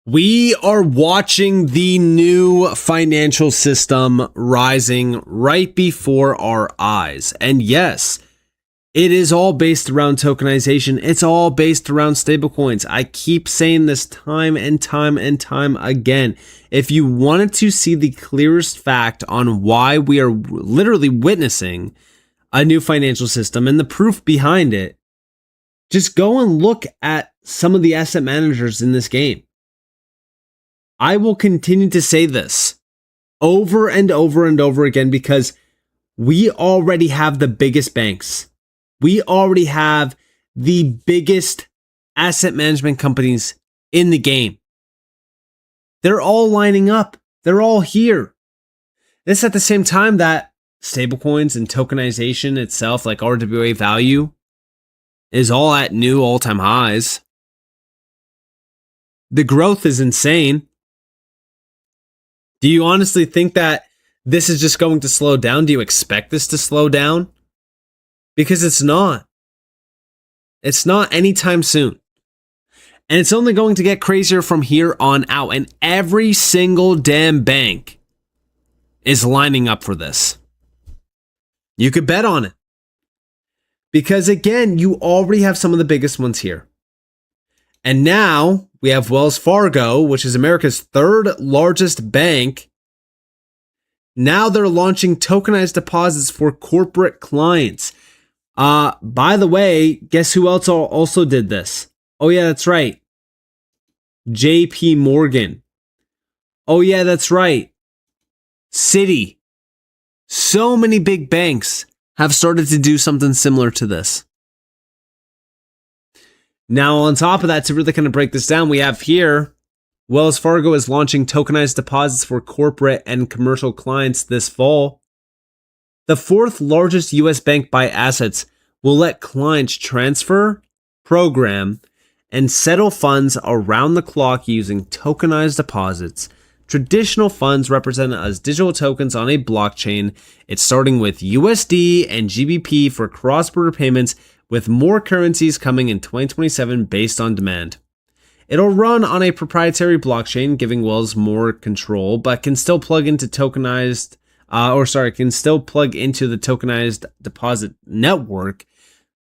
We are watching the new financial system rising right before our eyes. And yes, it is all based around tokenization. It's all based around stablecoins. I keep saying this time and time and time again. If you wanted to see the clearest fact on why we are literally witnessing a new financial system and the proof behind it, just go and look at some of the asset managers in this game. I will continue to say this over and over and over again because we already have the biggest banks. We already have the biggest asset management companies in the game. They're all lining up. They're all here. This at the same time that stablecoins and tokenization itself, like RWA value, is all at new all-time highs. The growth is insane. Do you honestly think that this is just going to slow down? Do you expect this to slow down? Because it's not. It's not anytime soon. And it's only going to get crazier from here on out. And every single damn bank is lining up for this. You could bet on it. Because again, you already have some of the biggest ones here. And now we have Wells Fargo, which is America's third largest bank. Now they're launching tokenized deposits for corporate clients. By the way, guess who else also did this? Oh yeah, that's right. JP Morgan. Oh yeah, that's right. Citi. So many big banks have started to do something similar to this. Now, on top of that, to really kind of break this down, we have here, Wells Fargo is launching tokenized deposits for corporate and commercial clients this fall. The fourth largest U.S. bank by assets will let clients transfer, program, and settle funds around the clock using tokenized deposits. Traditional funds represented as digital tokens on a blockchain. It's starting with USD and GBP for cross-border payments, with more currencies coming in 2027 based on demand. It'll run on a proprietary blockchain, giving Wells more control, but can still plug into the tokenized deposit network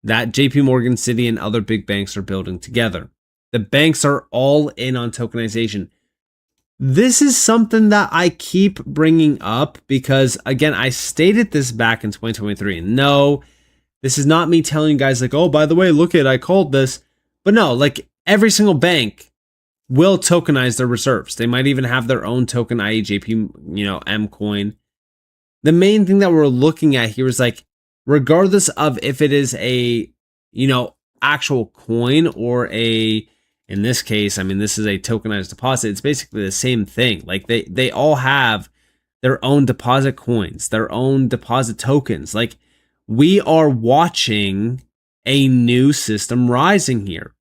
that JP Morgan, Citi, and other big banks are building together. The banks are all in on tokenization. This is something that I keep bringing up because, again, I stated this back in 2023. No, this is not me telling you guys like, oh, by the way, look I called this. But no, like every single bank will tokenize their reserves. They might even have their own token, i.e. JP, M coin. The main thing that we're looking at here is like, regardless of if it is a, actual coin or in this case, this is a tokenized deposit. It's basically the same thing. Like they all have their own deposit coins, their own deposit tokens. Like, we are watching a new system rising here.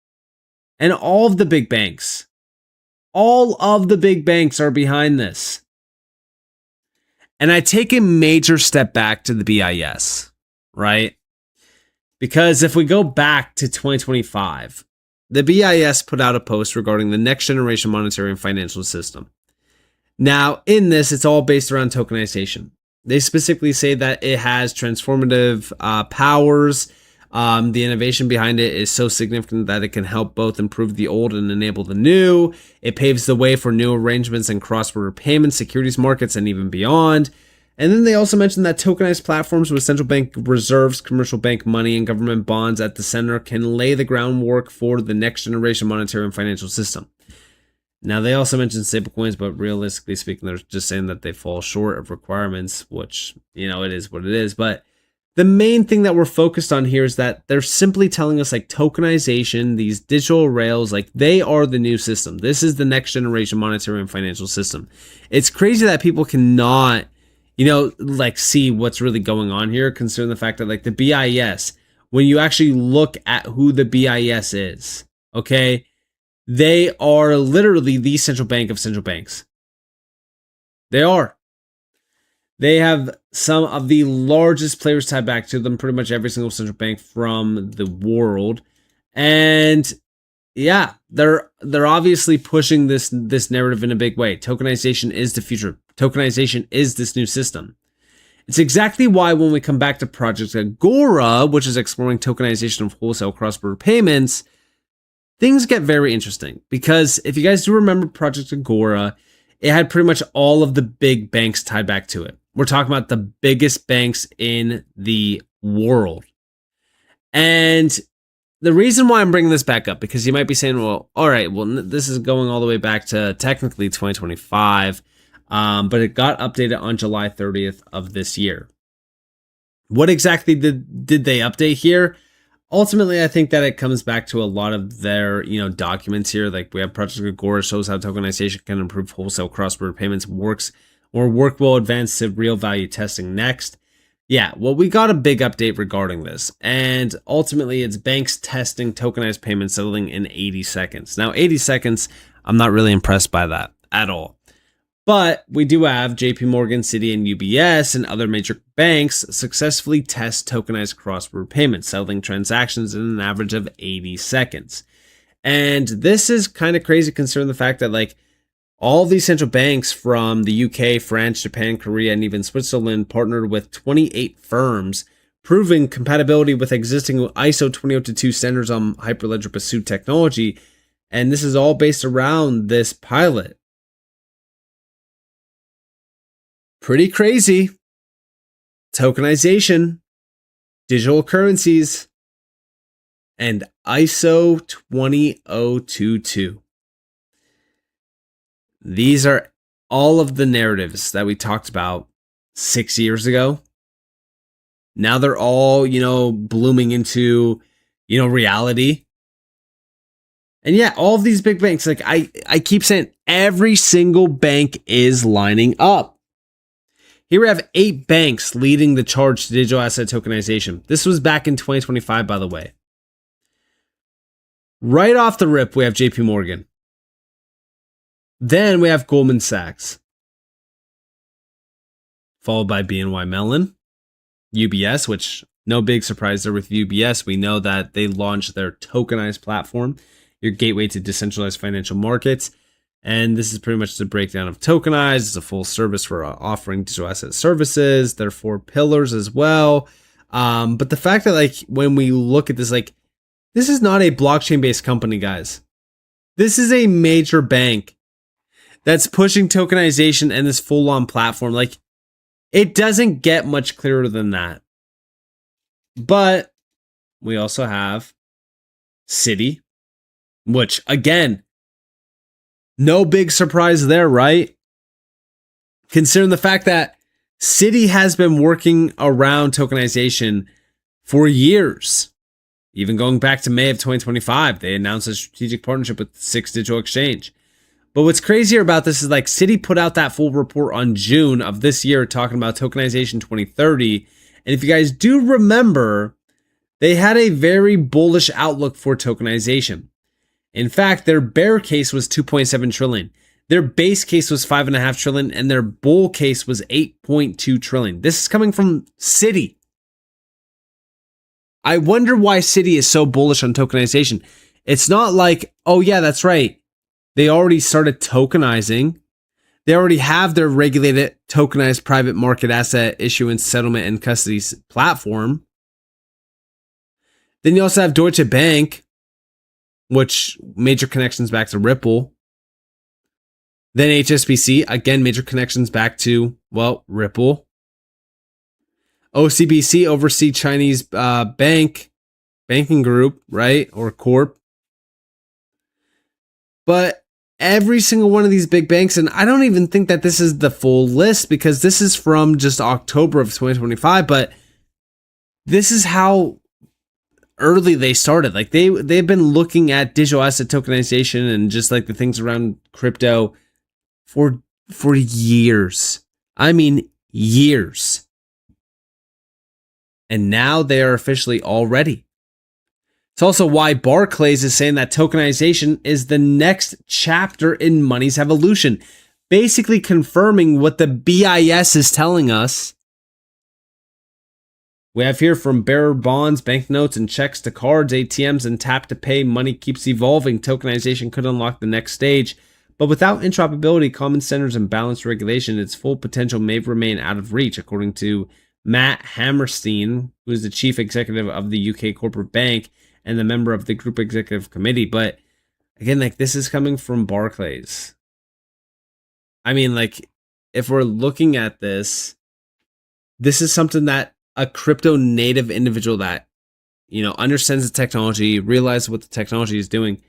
And all of the big banks are behind this. And I take a major step back to the BIS, right? Because if we go back to 2025, the BIS put out a post regarding the next generation monetary and financial system. Now, in this, it's all based around tokenization. They specifically say that it has transformative powers. The innovation behind it is so significant that it can help both improve the old and enable the new. It paves the way for new arrangements in cross-border payments, securities markets, and even beyond. And then they also mentioned that tokenized platforms with central bank reserves, commercial bank money, and government bonds at the center can lay the groundwork for the next generation monetary and financial system. Now, they also mentioned stablecoins, but realistically speaking, they're just saying that they fall short of requirements, which, it is what it is. But the main thing that we're focused on here is that they're simply telling us like tokenization, these digital rails, like they are the new system. This is the next generation monetary and financial system. It's crazy that people cannot, see what's really going on here, considering the fact that like the BIS, when you actually look at who the BIS is, okay, they are literally the central bank of central banks. They are. They have some of the largest players tied back to them, pretty much every single central bank from the world. And yeah, they're obviously pushing this narrative in a big way. Tokenization is the future. Tokenization is this new system. It's exactly why when we come back to Project Agora, which is exploring tokenization of wholesale cross-border payments, things get very interesting. Because if you guys do remember Project Agora, it had pretty much all of the big banks tied back to it. We're talking about the biggest banks in the world. And the reason why I'm bringing this back up, because you might be saying, well, all right, well, this is going all the way back to technically 2025, but it got updated on July 30th of this year. What exactly did they update here? Ultimately, I think that it comes back to a lot of their, documents here. Like we have Project Agora shows how tokenization can improve wholesale cross-border payments work will advance to real value testing next. Yeah, well, we got a big update regarding this. And ultimately, it's banks testing tokenized payments settling in 80 seconds. Now, 80 seconds, I'm not really impressed by that at all. But we do have JP Morgan, Citi, and UBS and other major banks successfully test tokenized cross-border payments, settling transactions in an average of 80 seconds. And this is kind of crazy considering the fact that all these central banks from the UK, France, Japan, Korea, and even Switzerland partnered with 28 firms, proving compatibility with existing ISO 20022 standards on Hyperledger Pursuit technology. And this is all based around this pilot. Pretty crazy. Tokenization, digital currencies, and ISO 20022. These are all of the narratives that we talked about 6 years ago. Now they're all, blooming into, reality. And yeah, all of these big banks, I keep saying every single bank is lining up. Here we have 8 banks leading the charge to digital asset tokenization. This was back in 2025, by the way. Right off the rip, we have JP Morgan. Then we have Goldman Sachs, followed by BNY Mellon, UBS, which no big surprise there with UBS. We know that they launched their tokenized platform, your gateway to decentralized financial markets. And this is pretty much the breakdown of tokenized. It's a full service for offering digital asset services. There are 4 pillars as well. But the fact that when we look at this, this is not a blockchain-based company, guys. This is a major bank that's pushing tokenization and this full-on platform. It doesn't get much clearer than that. But we also have Citi, which, again, no big surprise there, right? Considering the fact that Citi has been working around tokenization for years. Even going back to May of 2025, they announced a strategic partnership with Six Digital Exchange. But what's crazier about this is Citi put out that full report on June of this year talking about tokenization 2030. And if you guys do remember, they had a very bullish outlook for tokenization. In fact, their bear case was 2.7 trillion. Their base case was 5.5 trillion, and their bull case was 8.2 trillion. This is coming from Citi. I wonder why Citi is so bullish on tokenization. It's not oh yeah, that's right. They already started tokenizing. They already have their regulated tokenized private market asset issuance, settlement, and custody platform. Then you also have Deutsche Bank, which major connections back to Ripple. Then HSBC, again, major connections back to, Ripple. OCBC, overseas Chinese banking group, right? Or corp. But every single one of these big banks, and I don't even think that this is the full list because this is from just October of 2025, but this is how early they started. They've been looking at digital asset tokenization and just the things around crypto for years. I mean, years. And now they are officially all ready. It's also why Barclays is saying that tokenization is the next chapter in money's evolution, basically confirming what the BIS is telling us. We have here from bearer bonds, banknotes, and checks to cards, ATMs, and tap to pay. Money keeps evolving. Tokenization could unlock the next stage. But without interoperability, common standards, and balanced regulation, its full potential may remain out of reach, according to Matt Hammerstein, who is the chief executive of the UK corporate bank and the member of the group executive committee. But again, like, this is coming from Barclays. I mean, like, if we're looking at this, this is something that a crypto native individual that, understands the technology, realizes what the technology is doing.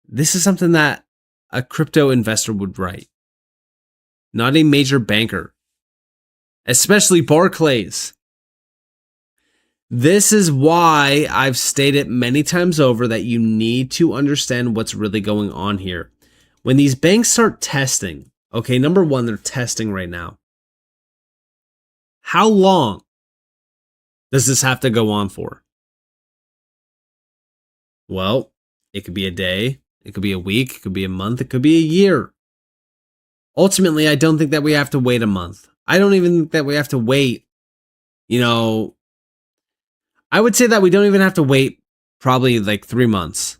This is something that a crypto investor would write, not a major banker, especially Barclays. This is why I've stated many times over that you need to understand what's really going on here. When these banks start testing, okay, number one, they're testing right now. How long does this have to go on for? Well, it could be a day, it could be a week, it could be a month, it could be a year. Ultimately, I don't think that we have to wait a month. I don't even think that we have to wait, I would say that we don't even have to wait probably like 3 months.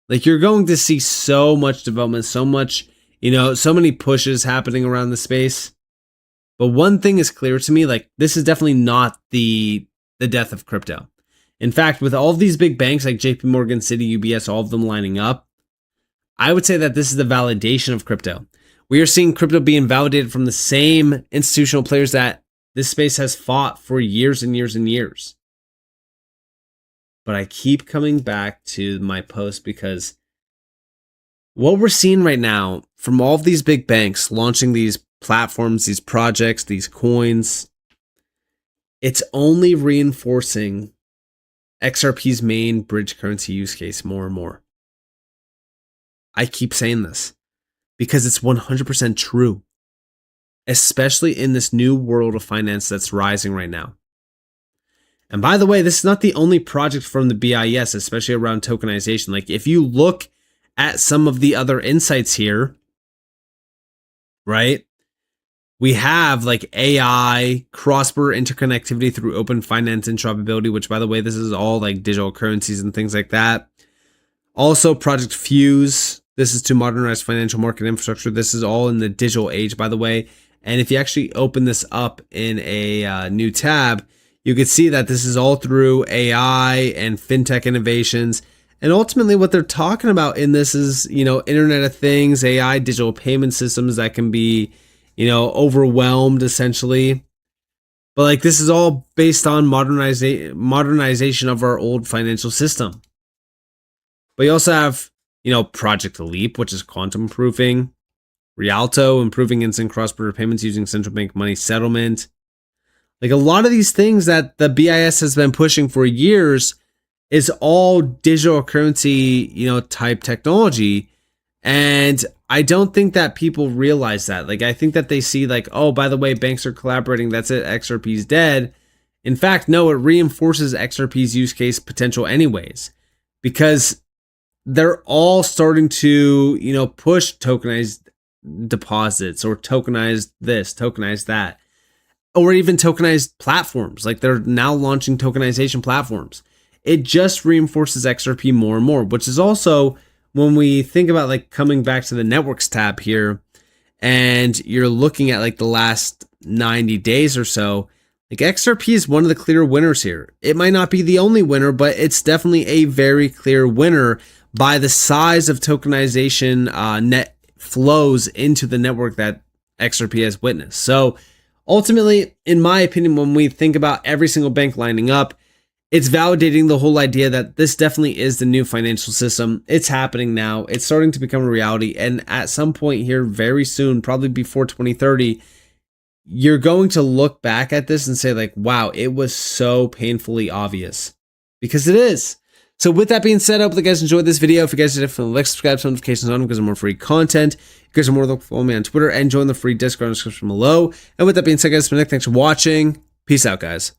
Like, you're going to see so much development, so much, so many pushes happening around the space. But one thing is clear to me, like, this is definitely not the death of crypto. In fact, with all of these big banks like JP Morgan, Citi, UBS, all of them lining up, I would say that this is the validation of crypto. We are seeing crypto being validated from the same institutional players that this space has fought for years and years and years. But I keep coming back to my post because what we're seeing right now from all of these big banks launching these platforms, these projects, these coins, it's only reinforcing XRP's main bridge currency use case more and more. I keep saying this because it's 100% true, especially in this new world of finance that's rising right now. And by the way, this is not the only project from the BIS, especially around tokenization. Like, if you look at some of the other insights here, right? We have like AI, cross-border interconnectivity through open finance interoperability, which, by the way, this is all like digital currencies and things like that. Also, Project Fuse. This is to modernize financial market infrastructure. This is all in the digital age, by the way. And if you actually open this up in a new tab, you can see that this is all through AI and fintech innovations. And ultimately what they're talking about in this is, Internet of Things, AI, digital payment systems that can be, overwhelmed essentially. But like, this is all based on modernization of our old financial system. But you also have, Project Leap, which is quantum proofing, Rialto, improving instant cross-border payments using central bank money settlement. Like, a lot of these things that the BIS has been pushing for years is all digital currency, type technology. And I don't think that people realize that. Like, I think that they see like, oh, by the way, banks are collaborating. That's it. XRP's dead. In fact, no, it reinforces XRP's use case potential anyways, because they're all starting to, push tokenized deposits or tokenized this, tokenized that, or even tokenized platforms. Like, they're now launching tokenization platforms. It just reinforces XRP more and more, which is also when we think about like coming back to the networks tab here and you're looking at like the last 90 days or so, like, XRP is one of the clear winners here. It might not be the only winner, but it's definitely a very clear winner by the size of tokenization net flows into the network that XRP has witnessed. So ultimately, in my opinion, when we think about every single bank lining up, it's validating the whole idea that this definitely is the new financial system. It's happening now. It's starting to become a reality. And at some point here, very soon, probably before 2030, you're going to look back at this and say like, wow, it was so painfully obvious, because it is. So with that being said, I hope you guys enjoyed this video. If you guys did, definitely like, subscribe, turn notifications on because of more free content. You guys are more than follow me on Twitter and join the free Discord in the description below. And with that being said, guys, thanks for watching. Peace out, guys.